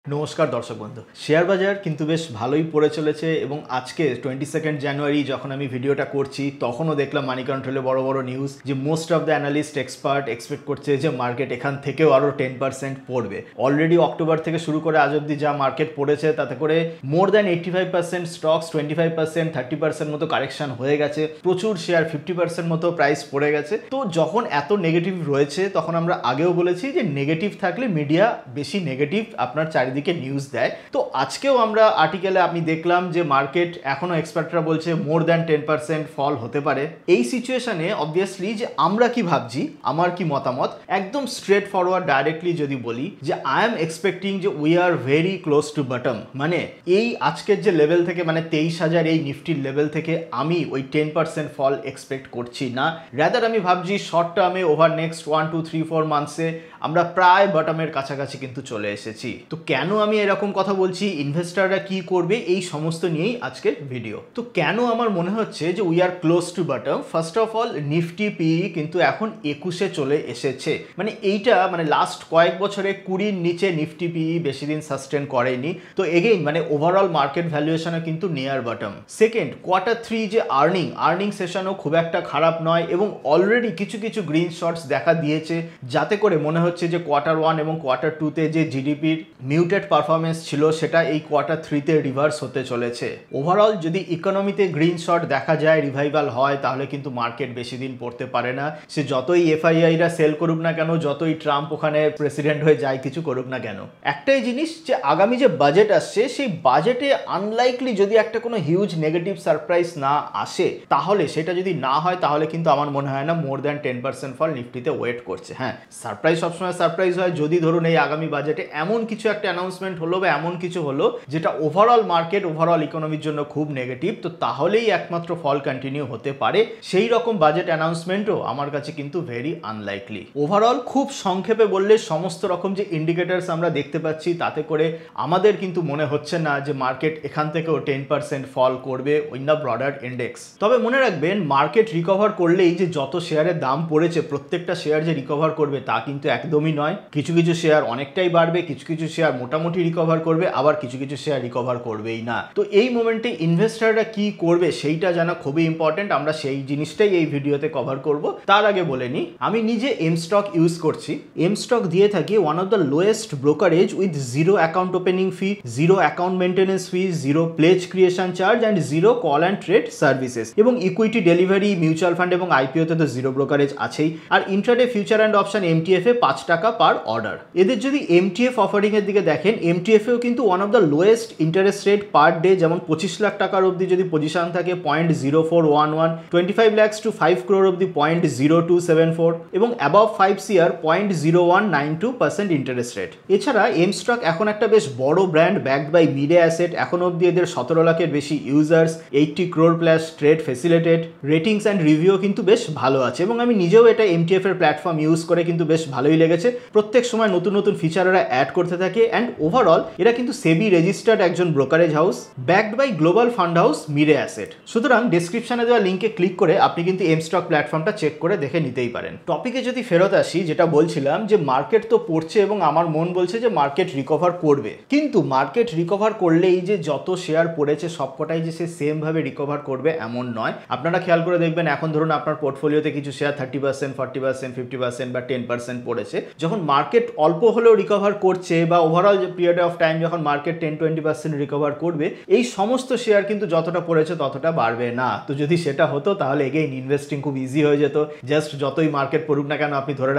নমস্কার দর্শক বন্ধু, শেয়ার বাজার কিন্তু বেশ ভালোই পড়ে চলেছে এবং আজকে 22 জানুয়ারি যখন আমি ভিডিওটা করছি তখনও দেখলাম মানি কন্ট্রোলে বড় বড় নিউজ যে most of the analyst expert expect করছে যে মার্কেট এখান থেকেও আরও 10% পড়বে। অলরেডি অক্টোবর থেকে শুরু করে আজ অব্দি যা মার্কেট পড়েছে তাতে করে মোর দ্যান 85% স্টকস, 25% 30% মতো কারেকশন হয়ে গেছে, প্রচুর শেয়ার 50% মতো প্রাইস পড়ে গেছে। তো যখন এত নেগেটিভ রয়েছে তখন আমরা আগেও বলেছি যে নেগেটিভ থাকলে মিডিয়া বেশি নেগেটিভ আপনার চারিদিকে নিউজ দেয়। তো আজকেও আমরা আর্টিকেলে আমি দেখলাম যে মার্কেট এখনো এক্সপার্টরা বলছে মোর দ্যান 10% ফল হতে পারে। এই সিচুয়েশনে অবভিয়াসলি যে আমরা কি ভাবছি, আমার কি মতামত, একদম স্ট্রেট ফরওয়ার্ড ডাইরেক্টলি যদি বলি যে আই এম এক্সপেক্টিং যে we are very close to bottom. মানে এই আজকের যে লেভেল থেকে মানে 23,000 এই নিফটির লেভেল থেকে আমি ওই 10% ফল এক্সপেক্ট করছি না। রাদার আমি ভাবছি শর্ট টার্মে ওভার নেক্সট 1 2 3 4 মান্থসে আমরা প্রায় বটমের কাছাকাছি কিন্তু চলে এসেছি। তো কেন আমি এরকম কথা বলছি, ইনভেস্টাররা কি করবে, এই সমস্ত নিয়েই আজকের ভিডিও। তো কেন আমার মনে হচ্ছে যে we are close to bottom? First of all Nifty PE কিন্তু এখন 21-এ চলে এসেছে। মানে এইটা মানে লাস্ট কয়েক বছরে 20-র নিচে নিফটি পিই বেশি দিন সাস্টেন করেনি। তো এগেইন মানে ওভারঅল মার্কেট ভ্যালুয়েশনে কিন্তু নিয়ার বটম। সেকেন্ড, Q3 যে আর্নিং সেশনও খুব একটা খারাপ নয় এবং অলরেডি কিছু কিছু গ্রিন শটস দেখা দিয়েছে, যাতে করে মনে হচ্ছে যে Q1 এবং Q2-তে যে জিডিপির মিউটেড পারফরমেন্স ছিল সেটা এই Q3-তে রিভার্স হতে চলেছে। ওভারঅল যদি ইকোনমিতে গ্রিন শট দেখা যায়, রিভাইভাল হয়, তাহলে কিন্তু মার্কেট বেশি দিন পড়তে পারে না। সে যতই এফআইআইরা সেল করুক না কেন, যতই ট্রাম্প ওখানে প্রেসিডেন্ট হয়ে যায় কিছু করুক না কেন, একটাই জিনিস যে আগামী যে বাজেট আসছে সেই বাজেটে আনলাইকলি যদি একটা কোনো হিউজ নেগেটিভ সারপ্রাইজ না আসে, তাহলে সেটা যদি না হয় তাহলে কিন্তু আমার মনে হয় না মোর দ্যান 10% ফল নিফটিতে ওয়েট করছে। হ্যাঁ, সারপ্রাইজ সবসময় সারপ্রাইজ হয়। যদি ধরুন এই আগামী বাজেটে এমন কিছু একটা অ্যানাউন্সমেন্ট হলো বা এমন কিছু হলো যেটা ওভারঅল মার্কেট, ওভারঅল ইকোনমির জন্য খুব নেগেটিভ, তো তাহলেই একমাত্র ফল কন্টিনিউ হতে পারে। সেই রকম বাজেট অ্যানাউন্সমেন্টও আমার কাছে কিন্তু ভেরি আনলাইকলি। ওভারঅল খুব সংক্ষেপে বললে সমস্ত রকম যে ইন্ডিকেটার্স আমরা দেখতে পাচ্ছি তাতে করে আমাদের কিন্তু মনে হচ্ছে না যে মার্কেট এখান থেকেও 10% ফল করবে ইন দ্য ব্রডার ইন্ডেক্স। তবে মনে রাখবেন, মার্কেট রিকভার করলেই যে যত শেয়ারের দাম পড়েছে প্রত্যেকটা শেয়ার যে রিকভার করবে তা কিন্তু একদমই নয়। কিছু কিছু শেয়ার অনেকটাই বাড়বে, কিছু কিছু শেয়ার মোটামুটি রিকভার করবে, আবার কিছু কিছু শেয়ার রিকভার করবেই না। তো এই মোমেন্টে ইনভেস্টাররা কি করবে সেইটা জানা খুবই ইম্পর্টেন্ট। আমরা সেই জিনিসটাই এই ভিডিওতে কভার করব। তার আগে বলে নিই, আমি নিজে এম স্টক ইউজ করছি। এম স্টক দিয়ে থাকি one of the lowest brokerage with zero account opening fee, zero account maintenance fee, zero pledge creation charge and zero call and trade services, এবং ইকুইটি ডেলিভারি, মিউচুয়াল ফান্ড এবং আইপিওতে তো zero brokerage আছেই। আর intraday future and option MTF এ 5 টাকা per order. এদের যদি এমটিএফ অফারিং এর দিকে দেখেন, এমটিএফেও কিন্তু one of the lowest interest rate per day, যেমন 25 লাখ টাকার অবধি যদি পজিশন থাকে 0.0411, 25 lakhs to 5 crore অবধি 0.0274 এবং অ্যাবাভ 5 CR 0.0192% ইন্টারেস্ট রেট। এছাড়া এম স্টক এখন একটা বেশ বড় ব্র্যান্ড, ব্যাকড বাই মিডে অ্যাসেট। এখন অবধি এদের 17 লাখের বেশি users, 80 crore plus trade facilitated, ratings and review কিন্তু বেশ ভালো আছে এবং আমি নিজেও এটা এমটিএফ এর প্ল্যাটফর্ম ইউজ করে কিন্তু বেশ ভালোই লেগেছে। প্রত্যেক সময় নতুন নতুন ফিচার এরা অ্যাড করতে থাকে অ্যান্ড ওভারঅল এরা কিন্তু সেবি রেজিস্টার্ড একজন brokerage house, backed by global fund house Mirae asset. সুতরাং ডেসক্রিপশনে দেওয়া লিঙ্কে ক্লিক করে আপনি কিন্তু এম স্টক প্ল্যাটফর্মটা চেক করে দেখে নিতেই পারেন। টপিকে যদি ফেরত আসি, যেটা বলছিলাম যে মার্কেট তো পড়ছে এবং আমার মন বলছে যে মার্কেট রিকভার করবে, কিন্তু মার্কেট রিকভার করলেই যে যত শেয়ার পড়েছে সবকটাই যে সে সেম ভাবে রিকভার করবে এমন নয়। আপনারা খেয়াল করে দেখবেন, এখন ধরুন আপনার পোর্টফোলিওতে কিছু শেয়ার 30%, 40%, 50% বা 10% পড়েছে। যখন মার্কেট অল্প হলেও রিকভার করছে বা ওভারঅল যে পিরিয়ড অফ টাইম যখন মার্কেট 10-20% রিকভার করবে, এই সমস্ত শেয়ার কিন্তু যতটা পড়েছে ততটা বাড়বে না। তো যদি সেটা হতো তাহলে এগেইন ইনভেস্টিং খুব ইজি হয়ে যেত। জাস্ট যতই মার্কেট পড়ুক না কেন আপনি ধরে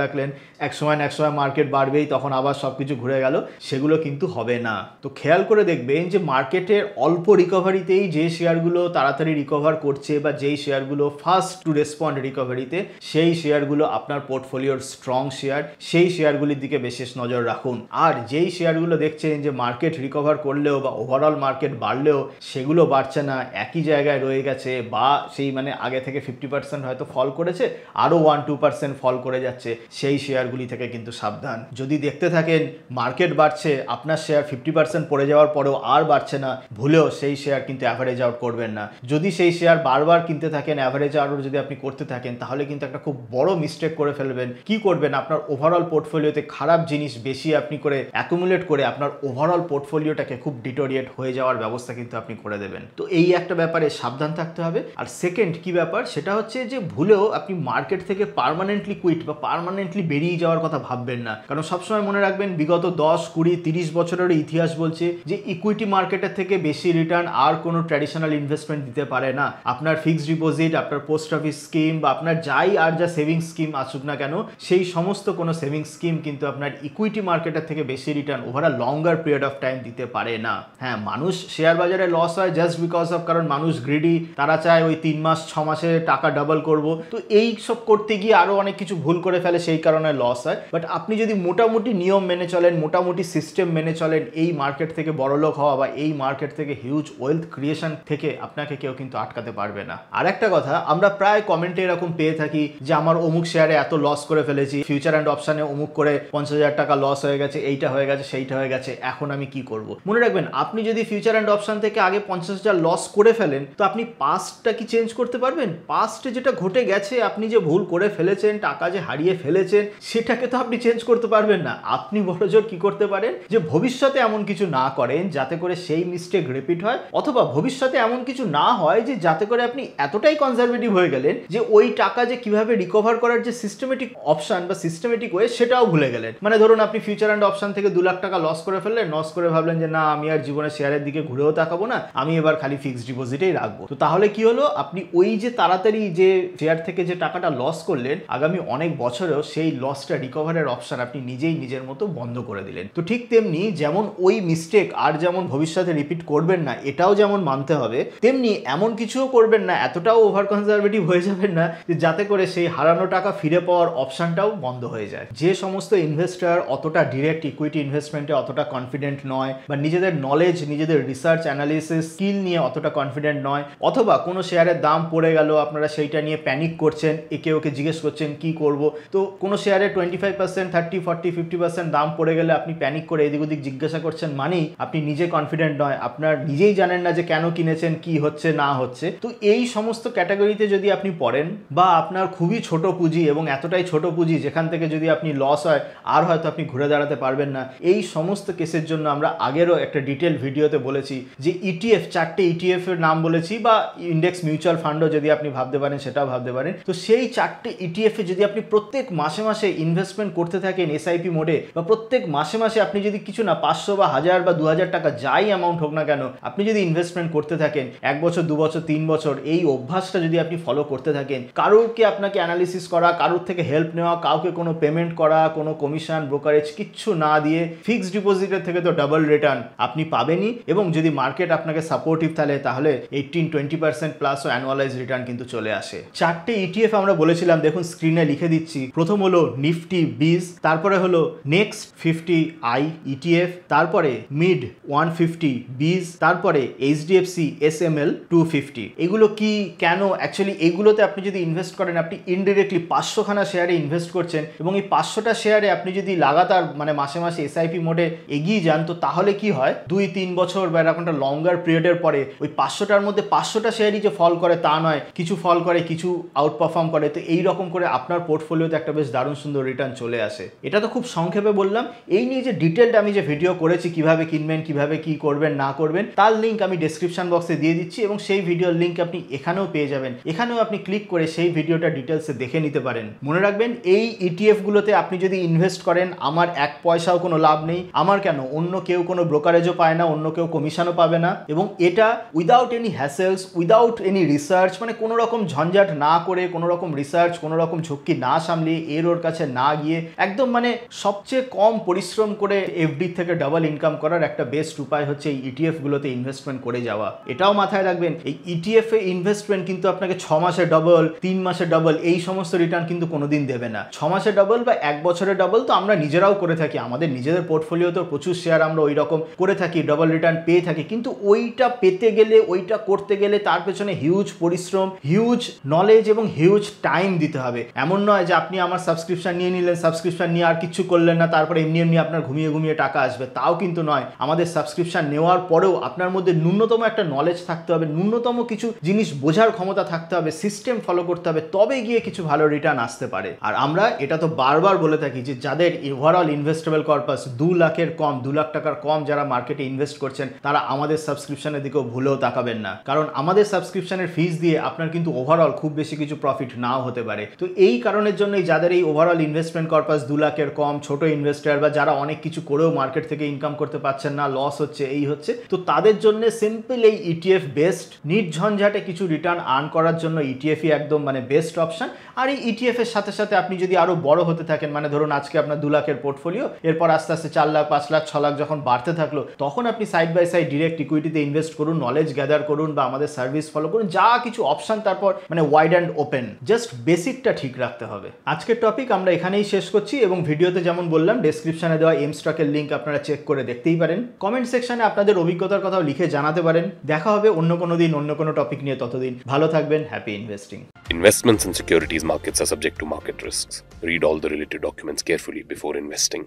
রাখলেন, এক সময় মার্কেট বাড়বেই, তখন আবার সবকিছু ঘুরে গেল। সেগুলো কিন্তু হবে না। তো খেয়াল করে দেখবেন যে মার্কেটের অল্প রিকভারিতেই যে শেয়ারগুলো তাড়াতাড়ি রিকভার করছে বা যেই শেয়ারগুলো ফার্স্ট টু রেসপন্ড রিকভারিতে, সেই শেয়ারগুলো আপনার পোর্টফোলিওর স্ট্রং শেয়ার, সেই শেয়ারগুলির দিকে বিশেষ নজর রাখুন। আর যেই শেয়ারগুলো দেখছেন যে মার্কেট রিকভার করলেও বা ওভারঅল মার্কেট বাড়লেও সেগুলো বাড়ছে না, একই জায়গায় রয়ে গেছে, বা সেই মানে আগে থেকে 50% হয়তো ফল করেছে, আরও 1-2% ফল করে যাচ্ছে, সেই শেয়ারগুলি থেকে কিন্তু সাবধান। যদি দেখতে থাকেন মার্কেট বাড়ছে, আপনার শেয়ার 50% পড়ে যাওয়ার পরেও আর বাড়ছে না, ভুলেও সেই শেয়ার কিন্তু অ্যাভারেজ আউট করবেন না। যদি সেই শেয়ার বারবার কিনতে থাকেন, অ্যাভারেজ আউট যদি আপনি করতে থাকেন, তাহলে কিন্তু একটা খুব বড় মিস্টেক করে ফেলবেন। কি করবেন, আপনার ওভারঅল পোর্টফোলিওতে খারাপ জিনিস বেশি আপনি করে অ্যাকুমুলেট করে আপনার ওভারঅল পোর্টফোলিওটাকে খুব ডিটোরিয়েট হয়ে যাওয়ার ব্যবস্থা কিন্তু আপনি করে দেবেন। তো এই একটা ব্যাপারে সাবধান থাকতে হবে। আর সেকেন্ড কি ব্যাপার, সেটা হচ্ছে যে ভুলেও আপনি মার্কেট থেকে পার্মানেন্টলি কুইট বা পার্মানেন্টলি বেরিয়ে যাওয়ার কথা ভাববেন না। কারণ সবসময় মনে রাখবেন বিগত 10, 20, 30 বছরের ইতিহাস বলছে যে ইকুইটি মার্কেটের থেকে বেশি রিটার্ন আর কোনো ট্র্যাডিশনাল ইনভেস্টমেন্ট দিতে পারে না। আপনার ফিক্সড ডিপোজিট, আপনার পোস্ট অফিস স্কিম বা আপনার যাই আর যা সেভিংস স্কিম আসুক না কেন, সেই সমস্ত কোনো সেভিংস স্কিম কিন্তু আপনার ইকুইটি মার্কেটের থেকে বেশি return over a longer period of time দিতে পারে না। হ্যাঁ, মানুষ শেয়ার বাজারে লস হয় জাস্ট বিকজ অফ, কারণ মানুষ গ্রিডি, তারা চায় ওই 3 মাস 6 মাসে টাকা ডাবল করব। তো এই সব করতে গিয়ে আরো অনেক কিছু ভুল করে ফেলে, সেই কারণে লস হয়। বাট আপনি যদি মোটামুটি নিয়ম মেনে চলেন, মোটামুটি সিস্টেম মেনে চলেন, এই মার্কেট থেকে বড়লোক হওয়া বা এই মার্কেট থেকে হিউজ ওয়েলথ ক্রিয়েশন থেকে আপনাকে কেউ কিন্তু আটকাতে পারবে না। আর একটা কথা, আমরা প্রায় কমেন্টে এরকম পেয়ে থাকি যে আমার অমুক শেয়ারে এত লস করে ফেলেছি, ফিউচার অ্যান্ড অপশনে অমুক করে 50,000 টাকা লস হয়ে গেছে, এইটা হয়ে গেছে, সেইটা হয়ে গেছে, এখন আমি কি করব? মনে রাখবেন, আপনি যদি ফিউচার অ্যান্ড অপশন থেকে আগে 50,000 লস করে ফেলেন, তো আপনি পাস্টটা কি চেঞ্জ করতে পারবেন? পাস্টে যেটা ঘটে গেছে, আপনি যে ভুল করে ফেলেছেন, টাকা যে হারিয়ে ফেলেছেন, সেটাকে তো আপনি চেঞ্জ করতে পারবেন না। আপনি বড়জোর কি করতে পারেন, যে ভবিষ্যতে এমন কিছু না করেন যাতে করে সেই মিস্টেক রিপিট হয়, অথবা ভবিষ্যতে এমন কিছু না হয় যে যাতে করে আপনি এতটাই কনজারভেটিভ হয়ে গেলেন যে ওই টাকা যে কিভাবে রিকভার করার যে সিস্টেমেটিক অপশন বা সিস্টেমেটিক ওয়ে, সেটাও ভুলে গেলেন। মানে ধরুন আপনি ফিউচার অ্যান্ড অপশন থেকে 2 লাখ টাকা লস করে ফেললেন, লস করে ভাবলেন যে না, আমি আর জীবনে শেয়ারের দিকে ঘুরেও তাকাবো না, আমি এবার খালি ফিক্সড ডিপোজিটেই রাখবো। তো তাহলে কি হলো, আপনি ওই যে তাড়াতাড়ি যে শেয়ার থেকে যে টাকাটা লস করলেন, আগামী অনেক বছরেও সেই লসটা রিকভারের অপশন আপনি নিজেই নিজের মতো বন্ধ করে দিলেন। তো ঠিক তেমনি যেমন ওই মিস্টেক আর যেমন ভবিষ্যতে রিপিট করবেন না, এটাও যেমন মানতে হবে, তেমনি এমন কিছুও করবেন না, এতটাও ওভার কনজারভেটিভ হয়ে যাবেন না যে যাতে করে সেই হারানো টাকা ফিরে পাওয়ার অপশনটাও বন্ধ হয়ে যায়। যে সমস্ত ইনভেস্টর অতটা ডিরেক্ট ইকুইটি ইনভেস্টমেন্টে অতটা কনফিডেন্ট নয়, বা নিজেদের নলেজ, নিজেদের রিসার্চ অ্যানালিসিস স্কিল নিয়ে অতটা কনফিডেন্ট নয়, অথবা কোনো শেয়ারের দাম পড়ে গেল, আপনারা সেইটা নিয়ে প্যানিক করছেন, একে ওকে জিজ্ঞেস করছেন কি করব। তো কোনো শেয়ারে 25%, 30, 40, 50% দাম পড়ে গেলে আপনি প্যানিক করে এদিক ওদিক জিজ্ঞাসা করছেন, মানেই আপনি নিজে কনফিডেন্ট নয়, আপনার নিজেই জানেন না যে কেন কিনেছেন, কি হচ্ছে না হচ্ছে। তো এই সমস্ত ক্যাটাগরিতে যদি আপনি পড়েন, বা আপনার খুবই ছোট পুঁজি এবং এতটাই ছোট পুঁজি যেখান থেকে যদি আপনি লস হয় আর হয়তো আপনি ঘুরে দাঁড়াতে পারবেন না, এই সমস্ত কেসের জন্য আমরা আগেরও একটা ডিটেল ভিডিওতে বলেছি যে ইটিএফ, 4টে ইটিএফ এর নাম বলেছি, বা ইন্ডেক্স মিউচুয়াল ফান্ডও যদি আপনি ভাবতে পারেন, সেটাও ভাবতে পারেন। তো সেই 4টে ইটিএফ এ যদি আপনি প্রত্যেক মাসে মাসে ইনভেস্টমেন্ট করতে থাকেন এসআইপি মোডে, বা প্রত্যেক মাসে মাসে আপনি যদি কিছু না 500 বা 1000 বা 2000 টাকা যাই অ্যামাউন্ট হোক না কেন, আপনি যদি ইনভেস্টমেন্ট করতে থাকেন 1 বছর, 2 বছর, 3 বছর, এই অভ্যাসটা যদি আপনি ফলো করতে থাকেন, কারোরকে আপনাকে অ্যানালিসিস করা, কারোর থেকে হেল্প নেওয়া, কাউকে কোনো পেমেন্ট করা, কোনো কমিশন, ব্রোকারেজ কিচ্ছু না দিয়ে ফিক্সড ডিপোজিটের থেকে তো ডাবল রিটার্ন আপনি পাবেনই। এবং যদি মার্কেট আপনাকে সাপোর্টিভ তাহলে 18-20% প্লাস অ্যানুয়ালাইজ রিটার্ন কিন্তু চলে আসে। 4টে ইটিএফ আমরা বলেছিলাম, দেখুন স্ক্রিনে লিখে দিচ্ছি। প্রথম হলো নিফটি 20, তারপরে হলো নেক্সট 50 আই ইটিএফ, তারপরে মিড 150 20, তারপরে এইচডিএফসি এসএমএল 250। এগুলো কি, কেন? অ্যাকচুয়ালি এগুলোতে আপনি যদি ইনভেস্ট করেন, আপনি ইনডিরেক্টলি 500খানা শেয়ারে ইনভেস্ট করছেন, এবং এই 500টা শেয়ারে আপনি যদি লাগাতার মানে মাসে মাসে এসআইপি মোডে এগিয়ে যান, তো তাহলে কি হয়, 2-3 বছর বা এরকম একটা লঙ্গার পিরিয়ডের পরে ওই 500টার মধ্যে 500টা শেয়ারই যে ফল করে তা নয়, কিছু ফল করে, কিছু আউট পারফর্ম করে। তো এই রকম করে আপনার পোর্টফোলিওতে একটা বেশ দারুণ সুন্দর রিটার্ন চলে আসে। এটা তো খুব সংক্ষেপে বললাম। এই নিয়ে যে ডিটেলড আমি যে ভিডিও করেছি, কিভাবে কিনবেন, কিভাবে কি করবেন না করবেন, তার লিঙ্ক আমি ডেসক্রিপশন বক্সে দিয়ে দিচ্ছি, এবং সেই ভিডিওর লিঙ্ক আপনি এখানেও পেয়ে যাবেন। এখানেও আপনি ক্লিক করে সেই ভিডিওটা ডিটেলসে দেখে নিতে পারেন। মনে রাখবেন, এই ইটিএফ গুলোতে আপনি যদি ইনভেস্ট করেন, আমার 1 পয়সাও কোনো লাভ নেই, আমার কেন, অন্য কেউ কোনো ব্রোকারেজও পায় না, অন্য কেউ কমিশনও পাবে না, এবং এটা without any হ্যাসেলস, without any research, মানে কোনো রকম ঝঞ্ঝাট না করে, কোনো রকম রিসার্চ, কোনো রকম ঝক্কি না সামলিয়ে, এর ওর কাছে না গিয়ে, একদম মানে সবচেয়ে কম পরিশ্রম করে এফডি থেকে ডাবল ইনকাম করার একটা বেস্ট উপায় হচ্ছে এই ইটিএফ গুলোতে ইনভেস্টমেন্ট করে যাওয়া। এটাও মাথায় রাখবেন, এই ইটিএফ এ ইনভেস্টমেন্ট কিন্তু আপনাকে 6 মাসে ডাবল, 3 মাসে ডাবল, এই সমস্ত রিটার্ন কিন্তু কোনোদিন দেবে না। 6 মাসে ডাবল বা 1 বছরে ডাবল তো আমরা নিজেরাও করে থাকি, আমাদের নিজেদের পোর্টফোলিওতে প্রচুর শেয়ার আমরা ওই রকম করে থাকি, ডাবল রিটার্ন পেয়ে থাকি। কিন্তু ওইটা পেতে গেলে, ওইটা করতে গেলে তার পেছনে হিউজ পরিশ্রম, হিউজ নলেজ এবং হিউজ টাইম দিতে হবে। এমন নয় যে আপনি আমার সাবস্ক্রিপশন নিয়ে নিলেন, সাবস্ক্রিপশন নিয়ে আর কিছু করলেন না, তারপরে এমনি এমনি আপনার ঘুমিয়ে ঘুমিয়ে টাকা আসবে, তাও কিন্তু নয়। আমাদের সাবস্ক্রিপশন নেওয়ার পরেও আপনার মধ্যে ন্যূনতম একটা নলেজ থাকতে হবে, ন্যূনতম কিছু জিনিস বোঝার ক্ষমতা থাকতে হবে, সিস্টেম ফলো করতে হবে, তবে গিয়ে কিছু ভালো রিটার্ন আসতে পারে। আর আমরা এটা তো বারবার বলে থাকি যে যাদের ওভারঅল ইনভেস্টেবল কর্পাস, কর্পাস 2 লাখের কম, 2 লাখ টাকার কম যারা মার্কেটে ইনভেস্ট করছেন তারা আমাদের সাবস্ক্রিপশনের দিকেও ভুলেও তাকাবেন না, কারণ আমাদের সাবস্ক্রিপশনের ফিস দিয়ে আপনার কিন্তু ওভারঅল খুব বেশি কিছু প্রফিট নাও হতে পারে। তো এই কারণের জন্যই যাদের এই ওভারঅল ইনভেস্টমেন্ট কর্পাস 2 লাখের কম, ছোট ইনভেস্টার বা যারা অনেক কিছু করেও মার্কেট থেকে ইনকাম করতে পারছেন না, লস হচ্ছে, এই হচ্ছে, তো তাদের জন্য সিম্পল এই ইটিএফ বেস্ট, নির্ঝঞ্ঝাটে কিছু রিটার্ন আর্ন করার জন্য ইটিএফই একদম মানে বেস্ট অপশন। আর এই ইটিএফ এর সাথে সাথে আপনি যদি আরো বড় হতে থাকেন, মানে ধরুন আজকে আপনার 2 লাখের পোর্টফোলিও, এরপর আস্তে আস্তে 4 লাখ, 5 লাখ, 6 লাখ যখন বাড়তে থাকলো, তখন আপনি সাইড বাই সাইড ডিরেক্ট ইকুইটিতে ইনভেস্ট করুন, নলেজ গ্যাদার করুন বা আমাদের সার্ভিস ফলো করুন, যা কিছু অপশন তারপর মানে ওয়াইড অ্যান্ড ওপেন, জাস্ট বেসিকটা ঠিক রাখতে হবে। আজকের টপিক আমরা এখানেই শেষ করছি এবং ভিডিওতে যেমন বললাম ডেসক্রিপশনে দেওয়া এম স্টকের লিঙ্ক আপনারা চেক করে দেখতেই পারেন। কমেন্ট সেকশনে আপনাদের অভিজ্ঞতার কথাও লিখে জানাতে পারেন। দেখা হবে অন্য কোনো দিন অন্য কোনো টপিক নিয়ে, ততদিন ভালো থাকবেন, happy investing. Investments in securities markets are subject to market risks. Read all the related documents carefully before investing.